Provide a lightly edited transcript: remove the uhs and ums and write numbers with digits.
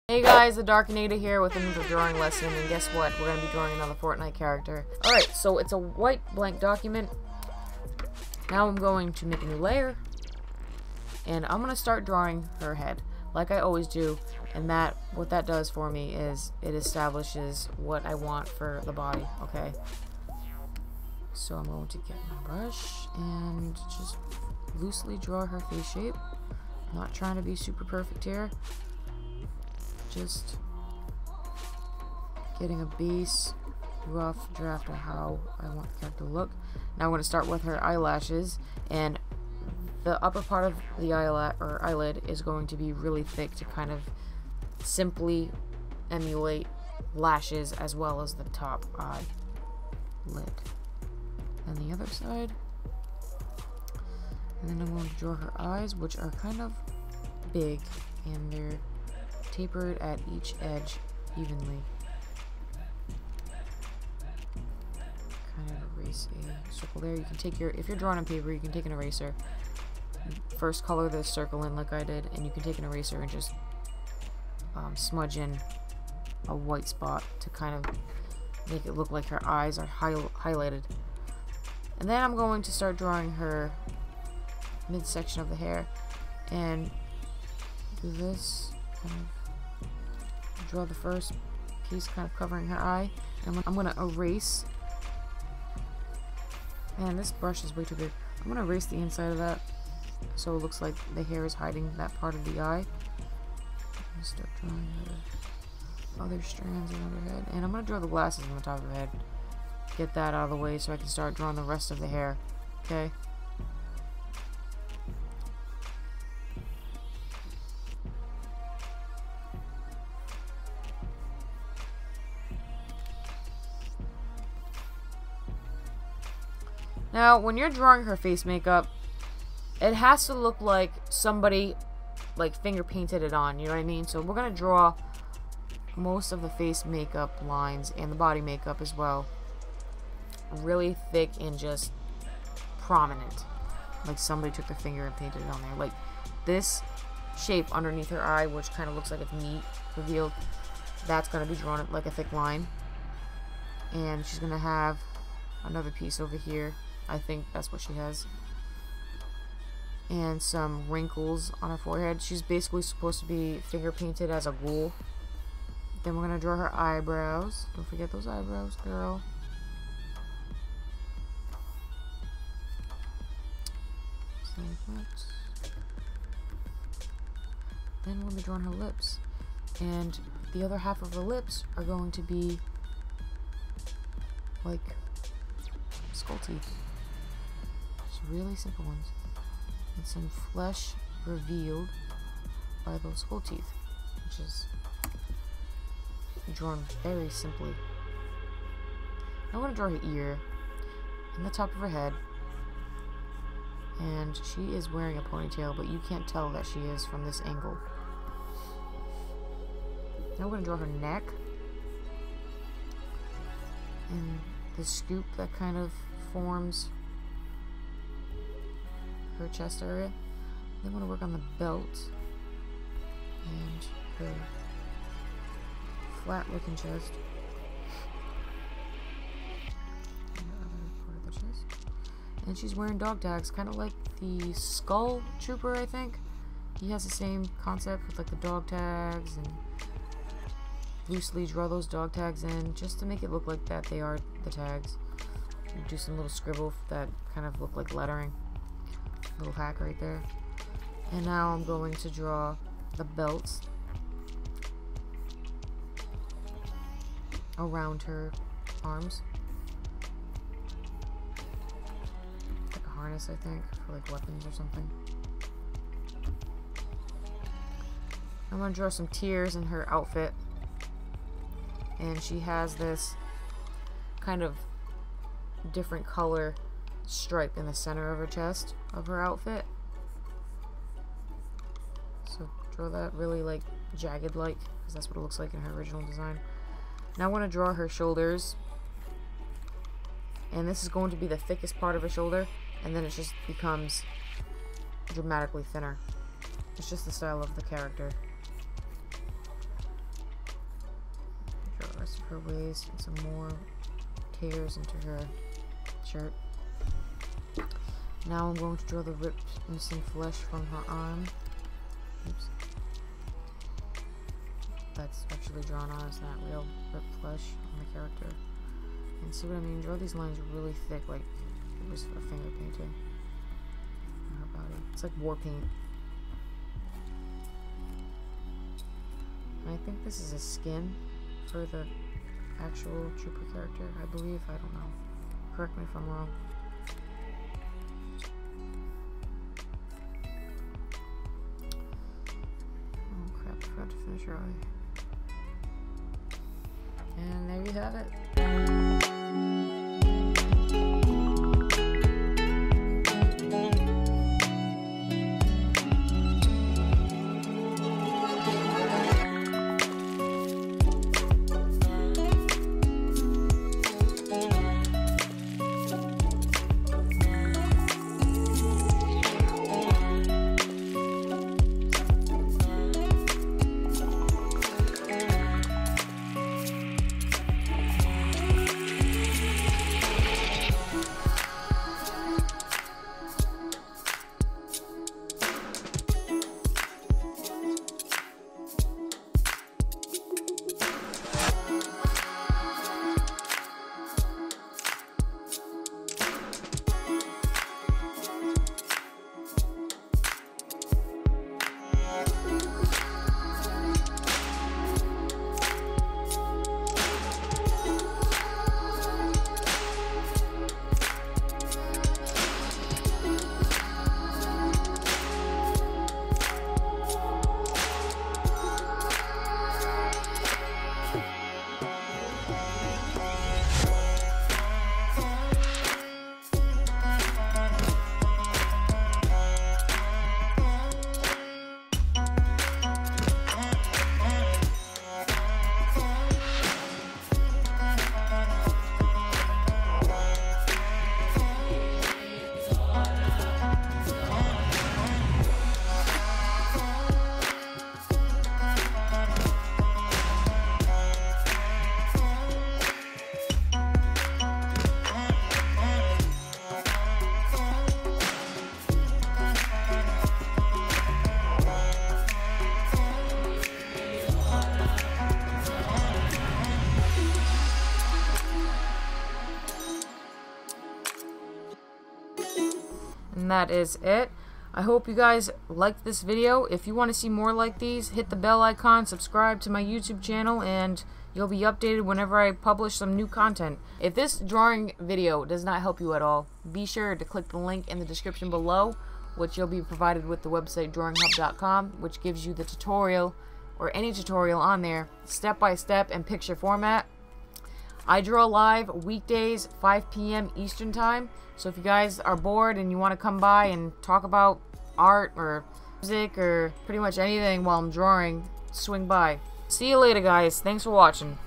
Hey guys, the Darkinator here with another drawing lesson, and guess what? We're going to be drawing another Fortnite character. Alright, so it's a white blank document. Now I'm going to make a new layer, and I'm going to start drawing her head, like I always do, and what that does for me is it establishes what I want for the body, okay? So I'm going to get my brush and just loosely draw her face shape. I'm not trying to be super perfect here. Just getting a base rough draft of how I want the character to look. Now I'm going to start with her eyelashes, and the upper part of the eyelid is going to be really thick to kind of simply emulate lashes, as well as the top eyelid. And the other side, and then I'm going to draw her eyes, which are kind of big, and they're tapered at each edge evenly. Kind of erase a circle there. You can take if you're drawing on paper, you can take an eraser. First color the circle in like I did, and you can take an eraser and just smudge in a white spot to kind of make it look like her eyes are highlighted. And then I'm going to start drawing her midsection of the hair, and do this, kind of draw the first piece kind of covering her eye, and I'm going to erase, man, this brush is way too big. I'm going to erase the inside of that so it looks like the hair is hiding that part of the eye. I'm going to start drawing the other strands around her head, and I'm going to draw the glasses on the top of her head. Get that out of the way so I can start drawing the rest of the hair, okay? Now, when you're drawing her face makeup, it has to look like somebody finger painted it on, you know what I mean? So we're going to draw most of the face makeup lines and the body makeup as well really thick and just prominent, like somebody took their finger and painted it on there. Like this shape underneath her eye, which kind of looks like it's meat revealed, that's going to be drawn like a thick line. And she's going to have another piece over here. I think that's what she has. And some wrinkles on her forehead. She's basically supposed to be finger painted as a ghoul. Then we're going to draw her eyebrows. Don't forget those eyebrows, girl. So like that. Then we'll be drawing her lips. And the other half of her lips are going to be like skull teeth. Really simple ones, and some flesh revealed by those skull teeth, which is drawn very simply. I want to draw her ear and the top of her head, and she is wearing a ponytail, but you can't tell that she is from this angle. Now we're going to draw her neck and the scoop that kind of forms her chest area. Then want to work on the belt and her flat looking chest. And the other part of the chest. And she's wearing dog tags, kind of like the Ghoul Trooper, I think. He has the same concept with like the dog tags, and loosely draw those dog tags in just to make it look like that they are the tags. You do some little scribble that kind of look like lettering. Little hack right there. And now I'm going to draw the belts around her arms, like a harness, I think, for like weapons or something. I'm going to draw some tears in her outfit, and she has this kind of different color stripe in the center of her chest of her outfit. So draw that really like jagged like, because that's what it looks like in her original design. Now I want to draw her shoulders, and this is going to be the thickest part of her shoulder, and then it just becomes dramatically thinner. It's just the style of the character. her waist and some more tears into her shirt. Now I'm going to draw the ripped missing flesh from her arm. Oops. That's actually drawn on, it's not real ripped flesh on the character. And see what I mean? Draw these lines really thick, like it was a finger painting on her body. It's like war paint. And I think this is a skin for the actual Trooper character, I believe. I don't know. Correct me if I'm wrong. Oh crap, I forgot to finish her eye. And there you have it. And that is it. I hope you guys liked this video. If you want to see more like these, hit the bell icon, subscribe to my YouTube channel, and you'll be updated whenever I publish some new content. If this drawing video does not help you at all, be sure to click the link in the description below, which you'll be provided with the website DrawingHUB.com, which gives you the tutorial, or any tutorial on there, step by step and picture format. I draw live weekdays, 5 p.m. Eastern Time. So if you guys are bored and you want to come by and talk about art or music or pretty much anything while I'm drawing, swing by. See you later, guys. Thanks for watching.